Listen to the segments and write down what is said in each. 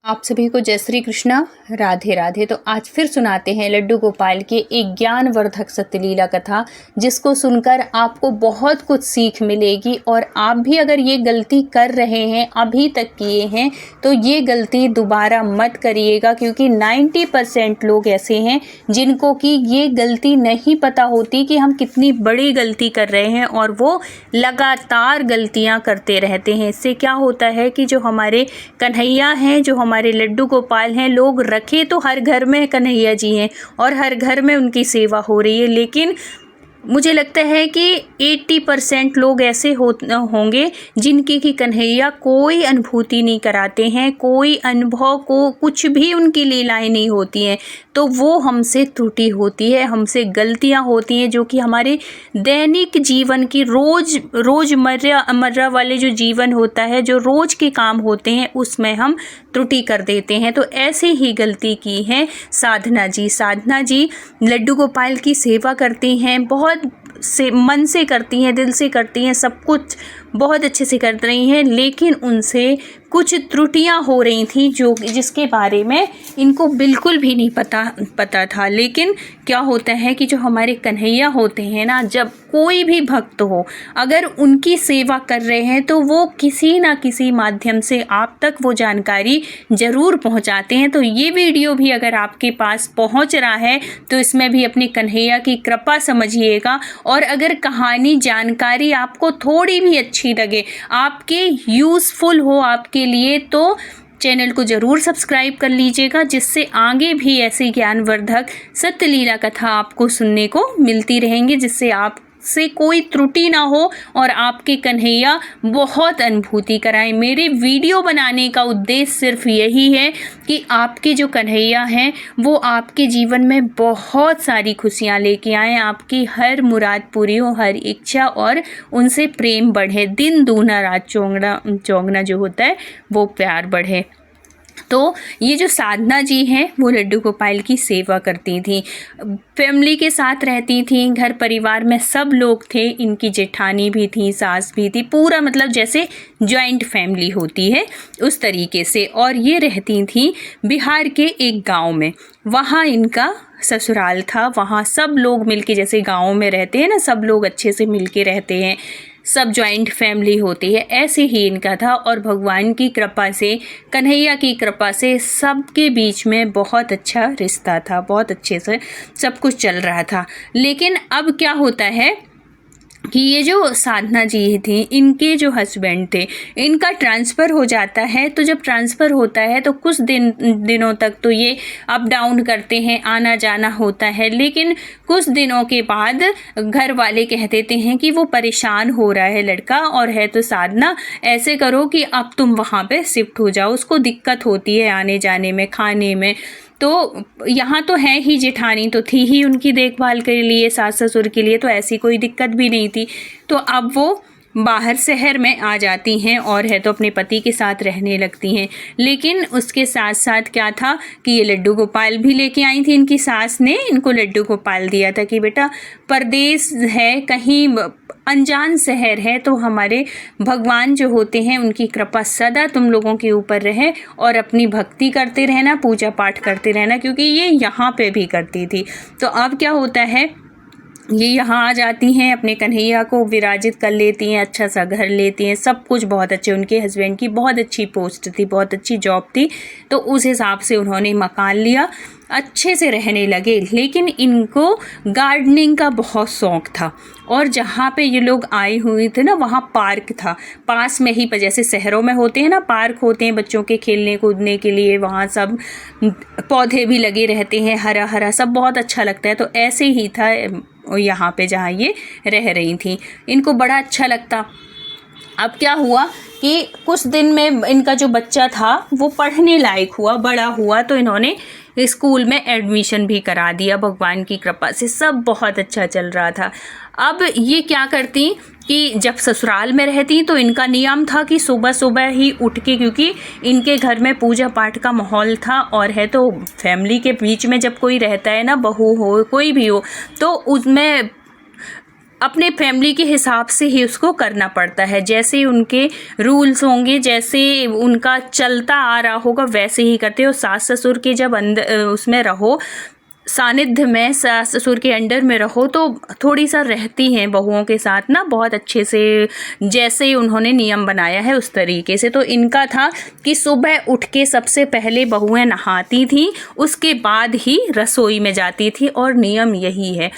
आप सभी को जय श्री कृष्णा, राधे राधे। तो आज फिर सुनाते हैं लड्डू गोपाल की एक ज्ञानवर्धक सत्यलीला कथा, जिसको सुनकर आपको बहुत कुछ सीख मिलेगी। और आप भी अगर ये गलती कर रहे हैं, अभी तक किए हैं, तो ये गलती दोबारा मत करिएगा, क्योंकि 90% लोग ऐसे हैं जिनको कि ये गलती नहीं पता होती कि हम कितनी बड़ी गलती कर रहे हैं, और वो लगातार गलतियां करते रहते हैं। इससे क्या होता है कि जो हमारे कन्हैया हैं, जो हमारे लड्डू गोपाल हैं, लोग रखे तो हर घर में कन्हैया जी हैं और हर घर में उनकी सेवा हो रही है, लेकिन मुझे लगता है कि 80% लोग ऐसे होंगे जिनकी कि कन्हैया कोई अनुभूति नहीं कराते हैं, कोई अनुभव को कुछ भी उनकी लीलाएं नहीं होती हैं। तो वो हमसे त्रुटि होती है, हमसे गलतियां होती हैं, जो कि हमारे दैनिक जीवन की रोज़मर्रा वाले जो जीवन होता है, जो रोज़ के काम होते हैं, उसमें हम त्रुटि कर देते हैं। तो ऐसे ही गलती की है साधना जी। साधना जी लड्डू गोपाल की सेवा करती हैं, बहुत से मन से करती हैं, दिल से करती हैं, सब कुछ बहुत अच्छे से कर रही हैं, लेकिन उनसे कुछ त्रुटियां हो रही थी जिसके बारे में इनको बिल्कुल भी नहीं पता था। लेकिन क्या होता है कि जो हमारे कन्हैया होते हैं ना, जब कोई भी भक्त हो, अगर उनकी सेवा कर रहे हैं तो वो किसी ना किसी माध्यम से आप तक वो जानकारी ज़रूर पहुंचाते हैं। तो ये वीडियो भी अगर आपके पास पहुंच रहा है तो इसमें भी अपने कन्हैया की कृपा समझिएगा। और अगर कहानी जानकारी आपको थोड़ी भी अच्छी लगे, आपके यूज़फुल हो आपके लिए, तो चैनल को ज़रूर सब्सक्राइब कर लीजिएगा, जिससे आगे भी ऐसी ज्ञानवर्धक सत्यलीला कथा आपको सुनने को मिलती रहेंगी, जिससे आप से कोई त्रुटि ना हो और आपके कन्हैया बहुत अनुभूति कराएं। मेरे वीडियो बनाने का उद्देश्य सिर्फ यही है कि आपके जो कन्हैया हैं वो आपके जीवन में बहुत सारी खुशियां लेके आएँ, आपकी हर मुराद पूरी हो, हर इच्छा, और उनसे प्रेम बढ़े, दिन दूना रात चौगना जो होता है वो प्यार बढ़े। तो ये जो साधना जी हैं वो लड्डू गोपाल की सेवा करती थी, फैमिली के साथ रहती थी, घर परिवार में सब लोग थे, इनकी जेठानी भी थी, सास भी थी, पूरा मतलब जैसे जॉइंट फैमिली होती है उस तरीके से। और ये रहती थी बिहार के एक गांव में, वहाँ इनका ससुराल था। वहाँ सब लोग मिलके, जैसे गाँव में रहते हैं ना, सब लोग अच्छे से मिलके रहते हैं, सब जॉइंट फैमिली होती है, ऐसे ही इनका था। और भगवान की कृपा से, कन्हैया की कृपा से सबके बीच में बहुत अच्छा रिश्ता था, बहुत अच्छे से सब कुछ चल रहा था। लेकिन अब क्या होता है कि ये जो साधना जी थी, इनके जो हस्बैंड थे, इनका ट्रांसफ़र हो जाता है। तो जब ट्रांसफ़र होता है तो कुछ दिनों तक तो ये अप डाउन करते हैं, आना जाना होता है, लेकिन कुछ दिनों के बाद घर वाले कह देते हैं कि वो परेशान हो रहा है लड़का, और है तो साधना ऐसे करो कि अब तुम वहाँ पे शिफ्ट हो जाओ, उसको दिक्कत होती है आने जाने में, खाने में। तो यहाँ तो है ही, जेठानी तो थी ही उनकी देखभाल के लिए, सास ससुर के लिए, तो ऐसी कोई दिक्कत भी नहीं थी। तो अब वो बाहर शहर में आ जाती हैं और है तो अपने पति के साथ रहने लगती हैं। लेकिन उसके साथ साथ क्या था कि ये लड्डू गोपाल भी लेके आई थी, इनकी सास ने इनको लड्डू गोपाल दिया था कि बेटा परदेश है, कहीं अनजान शहर है, तो हमारे भगवान जो होते हैं उनकी कृपा सदा तुम लोगों के ऊपर रहे, और अपनी भक्ति करते रहना, पूजा पाठ करते रहना, क्योंकि ये यहाँ पे भी करती थी। तो अब क्या होता है, ये यहाँ आ जाती हैं, अपने कन्हैया को विराजित कर लेती हैं, अच्छा सा घर लेती हैं, सब कुछ बहुत अच्छे, उनके हस्बैंड की बहुत अच्छी पोस्ट थी, बहुत अच्छी जॉब थी, तो उस हिसाब से उन्होंने मकान लिया, अच्छे से रहने लगे। लेकिन इनको गार्डनिंग का बहुत शौक़ था, और जहाँ पे ये लोग आए हुए थे ना, वहाँ पार्क था पास में ही, जैसे शहरों में होते हैं ना पार्क होते हैं बच्चों के खेलने कूदने के लिए, वहाँ सब पौधे भी लगे रहते हैं, हरा हरा सब बहुत अच्छा लगता है। तो ऐसे ही था यहाँ पे जहाँ ये रह रही थी, इनको बड़ा अच्छा लगता। अब क्या हुआ कि कुछ दिन में इनका जो बच्चा था वो पढ़ने लायक हुआ, बड़ा हुआ, तो इन्होंने स्कूल में एडमिशन भी करा दिया। भगवान की कृपा से सब बहुत अच्छा चल रहा था। अब ये क्या करती कि जब ससुराल में रहती तो इनका नियम था कि सुबह सुबह ही उठ के, क्योंकि इनके घर में पूजा पाठ का माहौल था, और है तो फैमिली के बीच में जब कोई रहता है ना, बहू हो कोई भी हो, तो उसमें अपने फैमिली के हिसाब से ही उसको करना पड़ता है। जैसे उनके रूल्स होंगे, जैसे उनका चलता आ रहा होगा, वैसे ही करते हो। सास ससुर के जब अंदर उसमें रहो, सानिध्य में, सास ससुर के अंडर में रहो, तो थोड़ी सा रहती हैं बहुओं के साथ ना बहुत अच्छे से, जैसे उन्होंने नियम बनाया है उस तरीके से। तो इनका था कि सुबह उठ के सबसे पहले बहुएं नहाती थी, उसके बाद ही रसोई में जाती थी, और नियम यही है,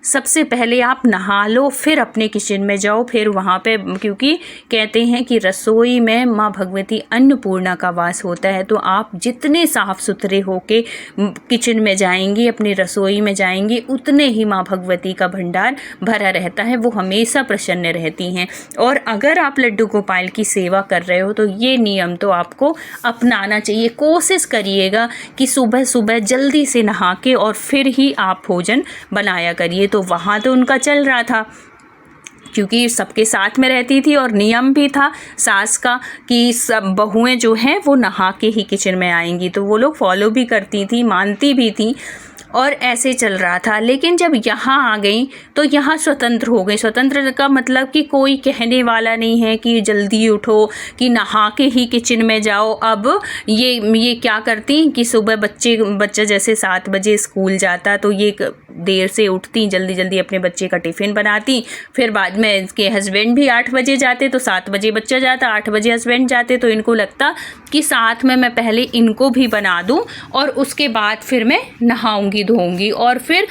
सबसे पहले आप नहा लो, फिर अपने किचन में जाओ, फिर वहाँ पे, क्योंकि कहते हैं कि रसोई में माँ भगवती अन्नपूर्णा का वास होता है। तो आप जितने साफ़ सुथरे होके किचन में जाएंगी, अपनी रसोई में जाएंगी, उतने ही माँ भगवती का भंडार भरा रहता है, वो हमेशा प्रसन्न रहती हैं। और अगर आप लड्डू गोपाल की सेवा कर रहे हो तो ये नियम तो आपको अपनाना चाहिए। कोशिश करिएगा कि सुबह सुबह जल्दी से नहा के और फिर ही आप भोजन बनाया करिए। तो वहाँ तो उनका चल रहा था, क्योंकि सबके साथ में रहती थी और नियम भी था सास का कि सब बहुएं जो हैं वो नहा के ही किचन में आएंगी, तो वो लोग फॉलो भी करती थी, मानती भी थी, और ऐसे चल रहा था। लेकिन जब यहाँ आ गई तो यहाँ स्वतंत्र हो गई। स्वतंत्र का मतलब कि कोई कहने वाला नहीं है कि जल्दी उठो, कि नहा के ही किचन में जाओ। अब ये क्या करती कि सुबह बच्चा जैसे 7 बजे स्कूल जाता, तो ये देर से उठती, जल्दी जल्दी अपने बच्चे का टिफ़िन बनाती, फिर बाद में इसके हस्बैंड भी 8 बजे जाते, तो 7 बजे बच्चा जाता, 8 बजे हस्बैंड जाते, तो इनको लगता कि साथ में मैं पहले इनको भी बना दूं और उसके बाद फिर मैं नहाऊंगी धोऊंगी, और फिर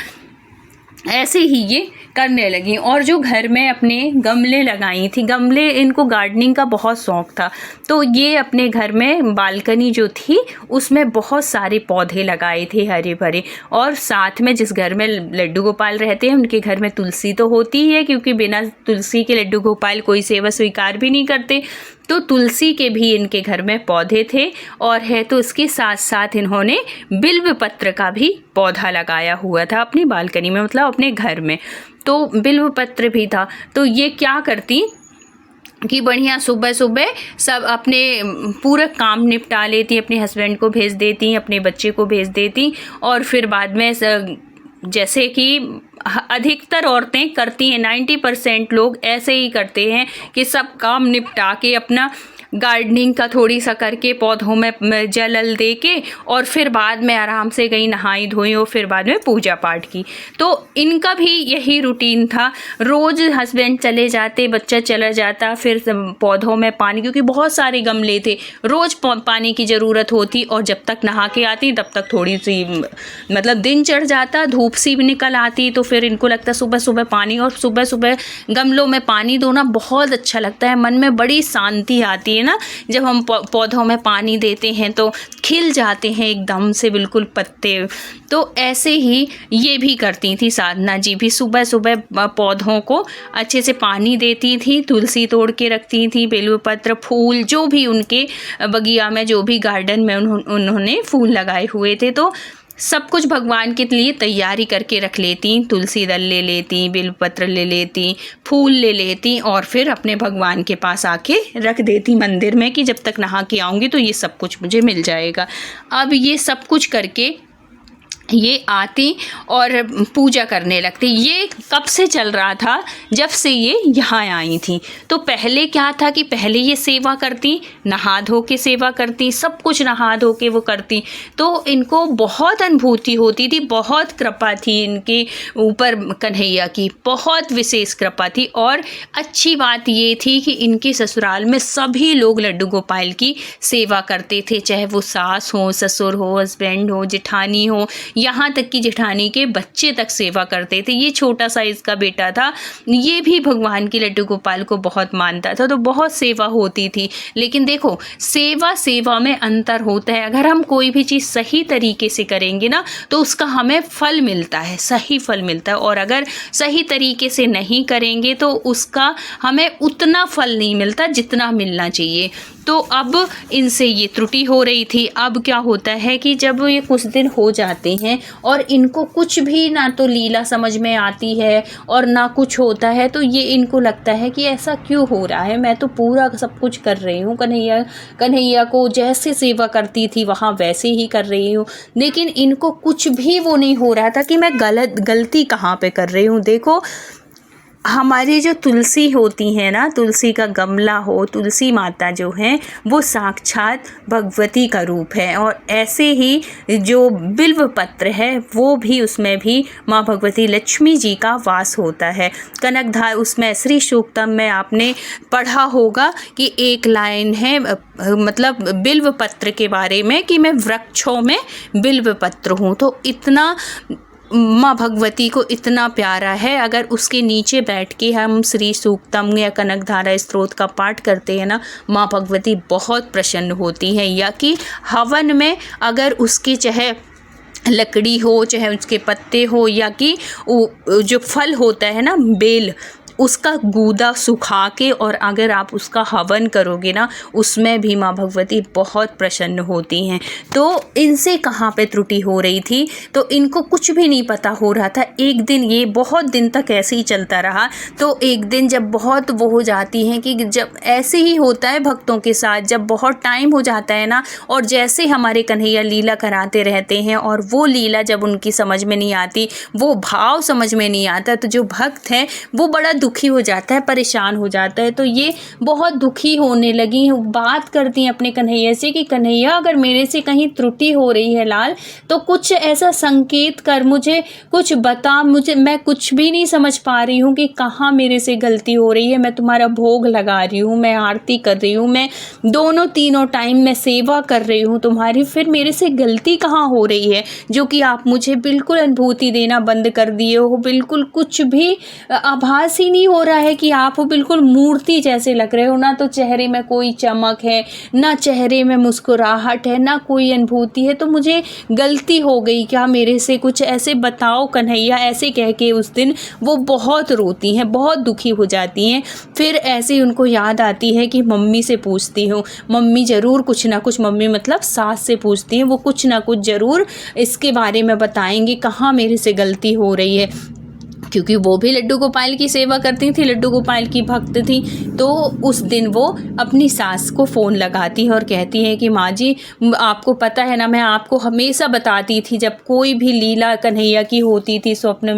ऐसे ही ये करने लगी। और जो घर में अपने गमले लगाई थी, गमले, इनको गार्डनिंग का बहुत शौक़ था, तो ये अपने घर में बालकनी जो थी उसमें बहुत सारे पौधे लगाए थे हरे भरे। और साथ में जिस घर में लड्डू गोपाल रहते हैं उनके घर में तुलसी तो होती ही है, क्योंकि बिना तुलसी के लड्डू गोपाल कोई सेवा स्वीकार भी नहीं करते, तो तुलसी के भी इनके घर में पौधे थे। और है तो इसके साथ साथ इन्होंने बिल्व पत्र का भी पौधा लगाया हुआ था अपनी बालकनी में, मतलब अपने घर में, तो बिल्व पत्र भी था। तो ये क्या करती कि बढ़िया सुबह सुबह सब अपने पूरा काम निपटा लेती, अपने हस्बैंड को भेज देती, अपने बच्चे को भेज देती, और फिर बाद में जैसे कि अधिकतर औरतें करती हैं, 90% लोग ऐसे ही करते हैं कि सब काम निपटा के अपना गार्डनिंग का थोड़ी सा करके, पौधों में जल दे के, और फिर बाद में आराम से गई, नहाई धोई, और फिर बाद में पूजा पाठ की। तो इनका भी यही रूटीन था। रोज़ हस्बैंड चले जाते, बच्चा चला जाता, फिर पौधों में पानी, क्योंकि बहुत सारे गमले थे, रोज़ पानी की ज़रूरत होती, और जब तक नहा के आती तब तक थोड़ी सी मतलब दिन चढ़ जाता, धूप सी भी निकल आती, तो फिर इनको लगता सुबह सुबह पानी, और सुबह सुबह गमलों में पानी देना बहुत अच्छा लगता है, मन में बड़ी शांति आती है ना। जब हम पौधों में पानी देते हैं तो खिल जाते हैं एकदम से बिल्कुल पत्ते। तो ऐसे ही ये भी करती थी साधना जी भी, सुबह सुबह पौधों को अच्छे से पानी देती थी, तुलसी तोड़ के रखती थी, बेलपत्र, फूल, जो भी उनके बगिया में, जो भी गार्डन में उन्होंने फूल लगाए हुए थे, तो सब कुछ भगवान के लिए तैयारी करके रख लेती। तुलसी दल ले लेती, बेलपत्र ले लेती, फूल ले लेती, और फिर अपने भगवान के पास आके रख देती मंदिर में कि जब तक नहा के आऊँगी तो ये सब कुछ मुझे मिल जाएगा। अब ये सब कुछ करके ये आती और पूजा करने लगती। ये कब से चल रहा था? जब से ये यहाँ आई थी। तो पहले क्या था कि पहले ये सेवा करती, नहा धो के सेवा करती, सब कुछ नहा धो के वो करती, तो इनको बहुत अनुभूति होती थी, बहुत कृपा थी इनके ऊपर, कन्हैया की बहुत विशेष कृपा थी। और अच्छी बात ये थी कि इनके ससुराल में सभी लोग लड्डू गोपाल की सेवा करते थे, चाहे वो सास हो, ससुर हो, हस्बैंड हो, जेठानी हो, यहाँ तक कि जेठानी के बच्चे तक सेवा करते थे। ये छोटा सा इसका बेटा था, ये भी भगवान के लड्डू गोपाल को बहुत मानता था, तो बहुत सेवा होती थी। लेकिन देखो, सेवा में अंतर होता है। अगर हम कोई भी चीज़ सही तरीके से करेंगे ना तो उसका हमें फल मिलता है, सही फल मिलता है, और अगर सही तरीके से नहीं करेंगे तो उसका हमें उतना फल नहीं मिलता जितना मिलना चाहिए। तो अब इनसे ये त्रुटि हो रही थी। अब क्या होता है कि जब ये कुछ दिन हो जाते हैं और इनको कुछ भी ना तो लीला समझ में आती है और ना कुछ होता है, तो ये इनको लगता है कि ऐसा क्यों हो रहा है, मैं तो पूरा सब कुछ कर रही हूँ, कन्हैया को जैसे सेवा करती थी वहाँ वैसे ही कर रही हूँ, लेकिन इनको कुछ भी वो नहीं हो रहा था कि मैं गलती कहाँ पे कर रही हूँ। देखो, हमारी जो तुलसी होती है ना, तुलसी का गमला हो, तुलसी माता जो है वो साक्षात भगवती का रूप है। और ऐसे ही जो बिल्व पत्र है वो भी, उसमें भी माँ भगवती लक्ष्मी जी का वास होता है। कनकधार, उसमें श्री सूक्तम में आपने पढ़ा होगा कि एक लाइन है मतलब बिल्व पत्र के बारे में कि मैं वृक्षों में बिल्व पत्र हूँ। तो इतना माँ भगवती को इतना प्यारा है। अगर उसके नीचे बैठ के हम श्री सूक्तम या कनकधारा स्तोत्र का पाठ करते हैं ना, माँ भगवती बहुत प्रसन्न होती हैं। या कि हवन में अगर उसकी चाहे लकड़ी हो, चाहे उसके पत्ते हो, या कि जो फल होता है ना बेल, उसका गूदा सुखा के और अगर आप उसका हवन करोगे ना, उसमें भी माँ भगवती बहुत प्रसन्न होती हैं। तो इनसे कहाँ पे त्रुटि हो रही थी, तो इनको कुछ भी नहीं पता हो रहा था। एक दिन ये बहुत दिन तक ऐसे ही चलता रहा। तो एक दिन जब बहुत वो हो जाती हैं कि जब ऐसे ही होता है भक्तों के साथ, जब बहुत टाइम हो जाता है ना, और जैसे हमारे कन्हैया लीला कराते रहते हैं और वो लीला जब उनकी समझ में नहीं आती, वो भाव समझ में नहीं आता, तो जो भक्त है वो बड़ा दुखी हो जाता है, परेशान हो जाता है। तो ये बहुत दुखी होने लगी, बात करती हैं अपने कन्हैया से कि कन्हैया अगर मेरे से कहीं त्रुटि हो रही है लाल, तो कुछ ऐसा संकेत कर, मुझे कुछ बता, मुझे, मैं कुछ भी नहीं समझ पा रही हूँ कि कहाँ मेरे से गलती हो रही है। मैं तुम्हारा भोग लगा रही हूँ, मैं आरती कर रही हूँ, मैं दोनों तीनों टाइम मैं सेवा कर रही हूँ तुम्हारी, फिर मेरे से गलती कहाँ हो रही है जो कि आप मुझे बिल्कुल अनुभूति देना बंद कर दिए हो। बिल्कुल कुछ भी आभास ही नहीं हो रहा है कि आप बिल्कुल मूर्ति जैसे लग रहे हो। ना तो चेहरे में कोई चमक है, ना चेहरे में मुस्कुराहट है, ना कोई अनुभूति है। तो मुझे गलती हो गई क्या मेरे से, कुछ ऐसे बताओ कन्हैया। ऐसे कह के उस दिन वो बहुत रोती हैं, बहुत दुखी हो जाती हैं। फिर ऐसे उनको याद आती है कि मम्मी से पूछती हूँ, मम्मी ज़रूर कुछ ना कुछ, मम्मी मतलब सास से पूछती हैं, वो कुछ ना कुछ ज़रूर इसके बारे में बताएंगे कहाँ मेरे से गलती हो रही है। क्योंकि वो भी लड्डू गोपाल की सेवा करती थी, लड्डू गोपाल की भक्त थी। तो उस दिन वो अपनी सास को फ़ोन लगाती है और कहती है कि माँ जी, आपको पता है ना, मैं आपको हमेशा बताती थी जब कोई भी लीला कन्हैया की होती थी, स्वप्न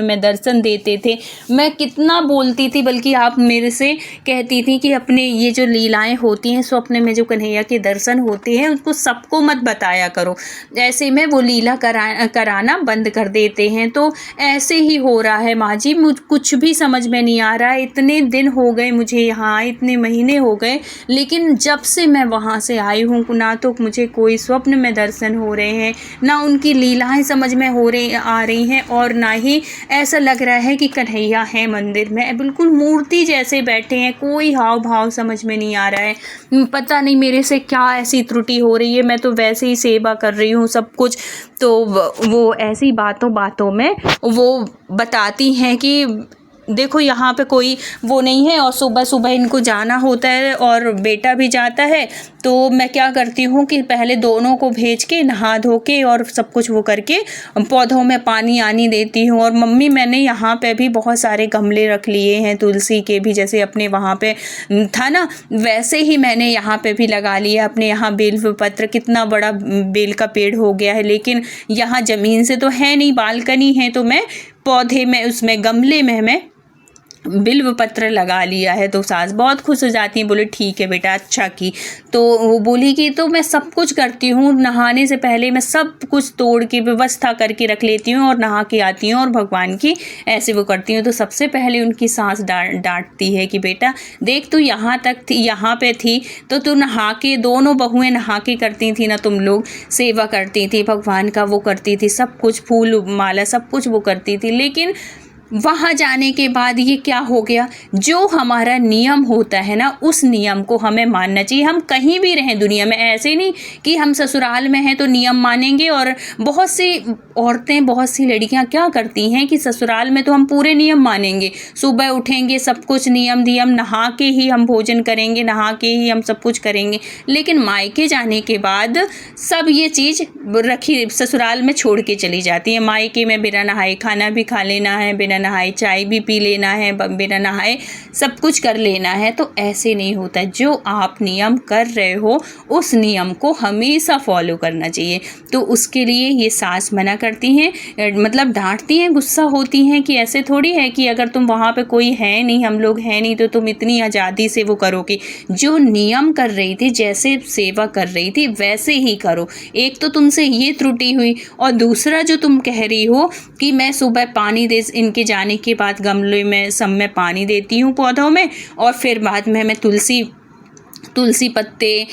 में दर्शन देते थे, मैं कितना बोलती थी, बल्कि आप मेरे से कहती थी कि अपने ये जो लीलाएँ होती हैं स्वप्न में, जो कन्हैया के दर्शन होते हैं, उसको सबको मत बताया करो। ऐसे में वो लीला कराना बंद कर देते हैं। तो ऐसे ही हो रहा है माँ जी, मुझ कुछ भी समझ में नहीं आ रहा है। इतने दिन हो गए मुझे यहाँ, इतने महीने हो गए, लेकिन जब से मैं वहाँ से आई हूँ ना तो मुझे कोई स्वप्न में दर्शन हो रहे हैं, ना उनकी लीलाएं समझ में आ रही हैं, और ना ही ऐसा लग रहा है कि कन्हैया है मंदिर में, बिल्कुल मूर्ति जैसे बैठे हैं, कोई हाव भाव समझ में नहीं आ रहा है। पता नहीं मेरे से क्या ऐसी त्रुटि हो रही है, मैं तो वैसे ही सेवा कर रही हूँ सब कुछ। तो वो ऐसी बातों में वो बताती हैं कि देखो यहाँ पे कोई वो नहीं है, और सुबह सुबह इनको जाना होता है और बेटा भी जाता है। तो मैं क्या करती हूँ कि पहले दोनों को भेज के नहा धो के और सब कुछ वो करके पौधों में पानी आनी देती हूँ। और मम्मी, मैंने यहाँ पे भी बहुत सारे गमले रख लिए हैं तुलसी के भी, जैसे अपने वहाँ पे था ना वैसे ही मैंने यहाँ पे भी लगा लिया। अपने यहाँ बेल पत्र, कितना बड़ा बेल का पेड़ हो गया है, लेकिन यहाँ ज़मीन से तो है नहीं, बालकनी है, तो मैं पौधे में, उसमें गमले में मैं बिल्व पत्र लगा लिया है। तो सास बहुत खुश हो जाती हैं, बोले ठीक है बेटा, अच्छा की। तो वो बोली कि तो मैं सब कुछ करती हूँ, नहाने से पहले मैं सब कुछ तोड़ के व्यवस्था करके रख लेती हूँ और नहा के आती हूँ और भगवान की ऐसे वो करती हूँ। तो सबसे पहले उनकी सास डांटती है कि बेटा देख, तू यहाँ तक थी, यहाँ पे थी तो तू नहा के, दोनों बहुएं नहा के करती थी ना, तुम लोग सेवा करती थी, भगवान का वो करती थी, सब कुछ फूल माला सब कुछ वो करती थी। लेकिन वहाँ जाने के बाद ये क्या हो गया, जो हमारा नियम होता है ना, उस नियम को हमें मानना चाहिए। हम कहीं भी रहें दुनिया में, ऐसे नहीं कि हम ससुराल में हैं तो नियम मानेंगे। और बहुत सी औरतें, बहुत सी लड़कियां क्या करती हैं कि ससुराल में तो हम पूरे नियम मानेंगे, सुबह उठेंगे, सब कुछ नियम नहा के ही हम भोजन करेंगे, नहा के ही हम सब कुछ करेंगे। लेकिन मायके जाने के बाद सब ये चीज़ रखी, ससुराल में छोड़ के चली जाती है। मायके में बिना नहाए खाना भी खा लेना है, बिना नहाए चाय भी पी लेना है, बिना नहाए सब कुछ कर लेना है, तो ऐसे नहीं होता। जो आप नियम कर रहे हो उस नियम को हमेशा फॉलो करना चाहिए। तो उसके लिए ये सास मना करती हैं, मतलब डांटती हैं, गुस्सा होती हैं कि ऐसे थोड़ी है कि अगर तुम वहाँ पे कोई है नहीं, हम लोग हैं नहीं, तो तुम इतनी आज़ादी से वो करोगी। जो नियम कर रही थी, जैसे सेवा कर रही थी वैसे ही करो। एक तो तुमसे ये त्रुटि हुई, और दूसरा जो तुम कह रही हो कि मैं सुबह पानी दे, इनके जाने के बाद गमले में सब में पानी देती हूँ पौधों में, और फिर बाद में मैं तुलसी पत्ते,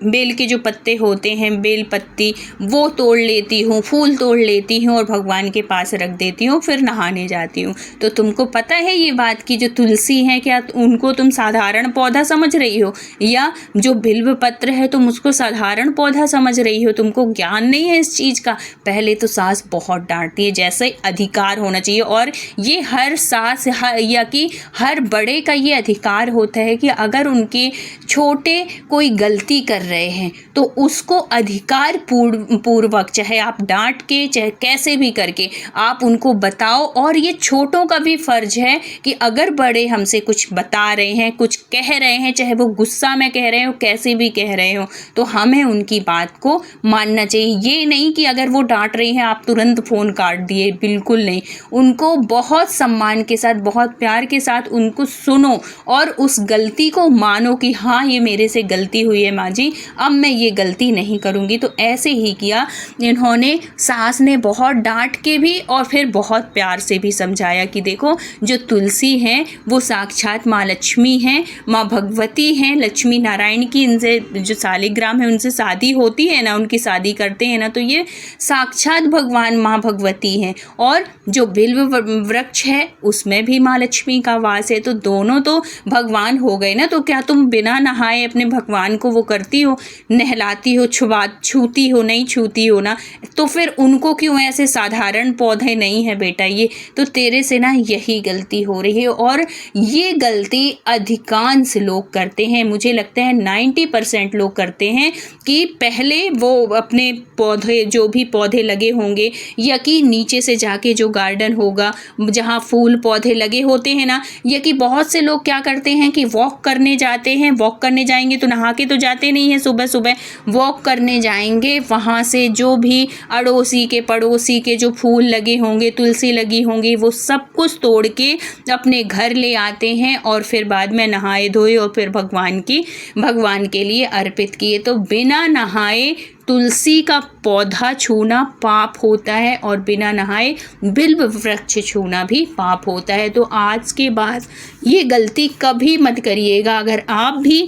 बेल के जो पत्ते होते हैं, बेल पत्ती, वो तोड़ लेती हूँ, फूल तोड़ लेती हूँ और भगवान के पास रख देती हूँ, फिर नहाने जाती हूँ। तो तुमको पता है ये बात कि जो तुलसी है, क्या उनको तुम साधारण पौधा समझ रही हो, या जो बिल्व पत्र है तुम उसको साधारण पौधा समझ रही हो? तुमको ज्ञान नहीं है इस चीज़ का। पहले तो सास बहुत डांटती है, जैसे अधिकार होना चाहिए, और ये हर सास या कि हर बड़े का ये अधिकार होता है कि अगर उनके छोटे कोई गलती कर रहे हैं तो उसको अधिकार पूर्वक, चाहे आप डांट के, चाहे कैसे भी करके, आप उनको बताओ। और ये छोटों का भी फर्ज है कि अगर बड़े हमसे कुछ बता रहे हैं, कुछ कह रहे हैं, चाहे वो गुस्सा में कह रहे हो, कैसे भी कह रहे हो, तो हमें उनकी बात को मानना चाहिए। ये नहीं कि अगर वो डांट रही हैं आप तुरंत फ़ोन काट दिए, बिल्कुल नहीं। उनको बहुत सम्मान के साथ, बहुत प्यार के साथ उनको सुनो और उस गलती को मानो कि हाँ, ये मेरे से गलती हुई है माँ जी, अब मैं ये गलती नहीं करूँगी। तो ऐसे ही किया इन्होंने। सास ने बहुत डांट के भी और फिर बहुत प्यार से भी समझाया कि देखो, जो तुलसी हैं वो साक्षात माँ लक्ष्मी हैं, माँ भगवती हैं, लक्ष्मी नारायण की इनसे जो सालिग्राम है उनसे शादी होती है ना, उनकी शादी करते हैं ना, तो ये साक्षात भगवान माँ भगवती हैं। और जो बिल्व वृक्ष है उसमें भी माँ लक्ष्मी का वास है, तो दोनों तो भगवान हो गए ना। तो क्या तुम बिना नहाए अपने भगवान को वो करती हो, नहलाती हो, छूती हो, नहीं छूती हो ना? तो फिर उनको क्यों ऐसे साधारण पौधे नहीं है बेटा ये, तो तेरे से ना यही गलती हो रही है। और ये गलती अधिकांश लोग करते हैं, मुझे लगता है 90% लोग करते हैं कि पहले वो अपने पौधे, जो भी पौधे लगे होंगे, या कि नीचे से जाके जो गार्डन होगा जहाँ फूल पौधे लगे होते हैं ना, या कि बहुत से लोग क्या करते हैं कि वॉक करने जाते हैं, वॉक करने जाएंगे तो नहा के तो जाते नहीं हैं, सुबह सुबह वॉक करने जाएंगे, वहाँ से जो भी अड़ोसी के पड़ोसी के जो फूल लगे होंगे, तुलसी लगी होंगी, वो सब कुछ तोड़ के अपने घर ले आते हैं और फिर बाद में नहाए धोए और फिर भगवान के लिए अर्पित किए। तो बिना नहाए तुलसी का पौधा छूना पाप होता है, और बिना नहाए बिल्व वृक्ष छूना भी पाप होता है। तो आज के बाद ये गलती कभी मत करिएगा। अगर आप भी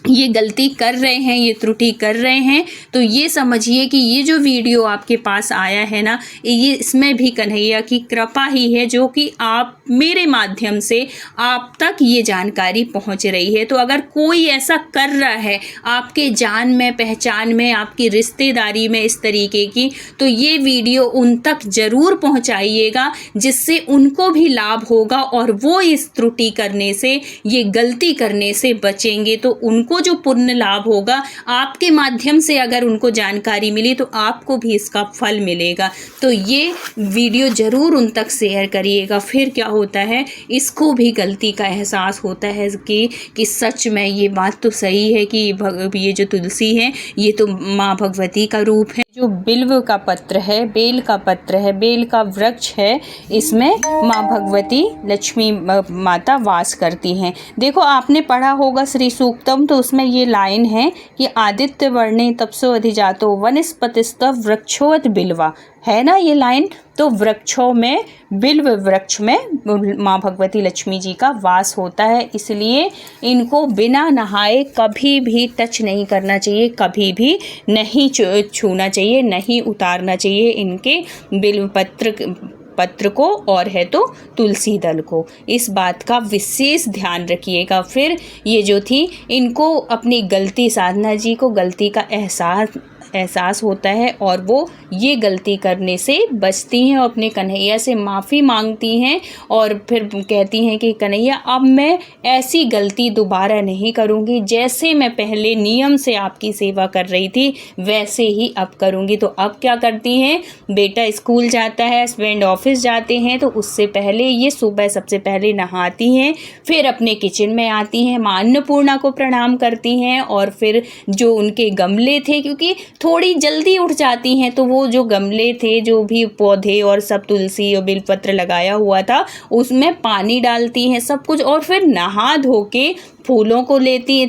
ये गलती कर रहे हैं, ये त्रुटि कर रहे हैं, तो ये समझिए कि ये जो वीडियो आपके पास आया है ना, ये इसमें भी कन्हैया की कृपा ही है, जो कि आप मेरे माध्यम से आप तक ये जानकारी पहुंच रही है। तो अगर कोई ऐसा कर रहा है आपके जान में, पहचान में, आपकी रिश्तेदारी में इस तरीके की, तो ये वीडियो उन तक ज़रूर पहुंचाइएगा, जिससे उनको भी लाभ होगा और वो इस त्रुटि करने से, ये गलती करने से बचेंगे। तो उनको जो पुण्य लाभ होगा आपके माध्यम से, अगर उनको जानकारी मिली तो आपको भी इसका फल मिलेगा। तो ये वीडियो ज़रूर उन तक शेयर करिएगा। फिर क्या होता है, इसको भी गलती का एहसास होता है कि सच में ये बात तो सही है कि ये जो तुलसी है ये तो माँ भगवती का रूप है। जो बिल्व का पत्र है, बेल का पत्र है, बेल का वृक्ष है, इसमें माँ भगवती लक्ष्मी माता वास करती हैं। देखो, आपने पढ़ा होगा श्री सूक्तम, तो उसमें ये लाइन है कि आदित्य वर्णे तपसो अधिजातो वनस्पतिस्तव वृक्षोवत बिल्वा, है ना ये लाइन। तो वृक्षों में, बिल्व वृक्ष में माँ भगवती लक्ष्मी जी का वास होता है, इसलिए इनको बिना नहाए कभी भी टच नहीं करना चाहिए, कभी भी नहीं छूना चाहिए, नहीं उतारना चाहिए इनके बिल्व पत्र को, और है तो तुलसी दल को। इस बात का विशेष ध्यान रखिएगा। फिर ये जो थी, इनको अपनी गलती, साधना जी को गलती का एहसास एहसास होता है और वो ये गलती करने से बचती हैं और अपने कन्हैया से माफ़ी मांगती हैं और फिर कहती हैं कि कन्हैया अब मैं ऐसी गलती दोबारा नहीं करूँगी, जैसे मैं पहले नियम से आपकी सेवा कर रही थी वैसे ही अब करूँगी। तो अब क्या करती हैं, बेटा स्कूल जाता है, हस्बैंड ऑफिस जाते हैं, तो उससे पहले ये सुबह सबसे पहले नहाती हैं, फिर अपने किचन में आती हैं, माँ अन्नपूर्णा को प्रणाम करती हैं और फिर जो उनके गमले थे, क्योंकि थोड़ी जल्दी उठ जाती हैं, तो वो जो गमले थे, जो भी पौधे और सब तुलसी और बेलपत्र लगाया हुआ था, उसमें पानी डालती हैं सब कुछ, और फिर नहा धो के फूलों को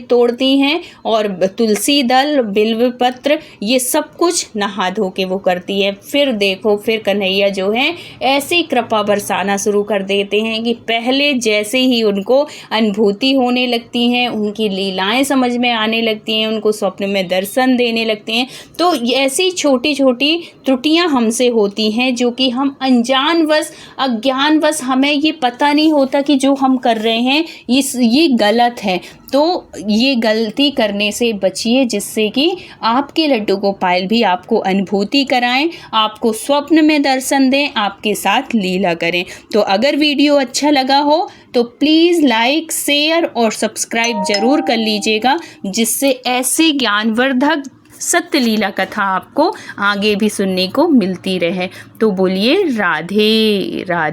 तोड़ती हैं और तुलसी दल, बिल्व पत्र, ये सब कुछ नहा धो के वो करती है। फिर देखो, फिर कन्हैया जो हैं ऐसी कृपा बरसाना शुरू कर देते हैं कि पहले जैसे ही उनको अनुभूति होने लगती हैं, उनकी लीलाएं समझ में आने लगती हैं, उनको स्वप्न में दर्शन देने लगते हैं। तो ऐसी छोटी छोटी त्रुटियां हमसे होती हैं जो कि हम अनजानवश, अज्ञानवश, हमें ये पता नहीं होता कि जो हम कर रहे हैं ये गलत है। तो ये गलती करने से बचिए, जिससे कि आपके लड्डू गोपाल भी आपको अनुभूति कराएं, आपको स्वप्न में दर्शन दें, आपके साथ लीला करें। तो अगर वीडियो अच्छा लगा हो तो प्लीज़ लाइक, शेयर और सब्सक्राइब ज़रूर कर लीजिएगा, जिससे ऐसी ज्ञानवर्धक सत्य लीला कथा आपको आगे भी सुनने को मिलती रहे। तो बोलिए राधे राधे।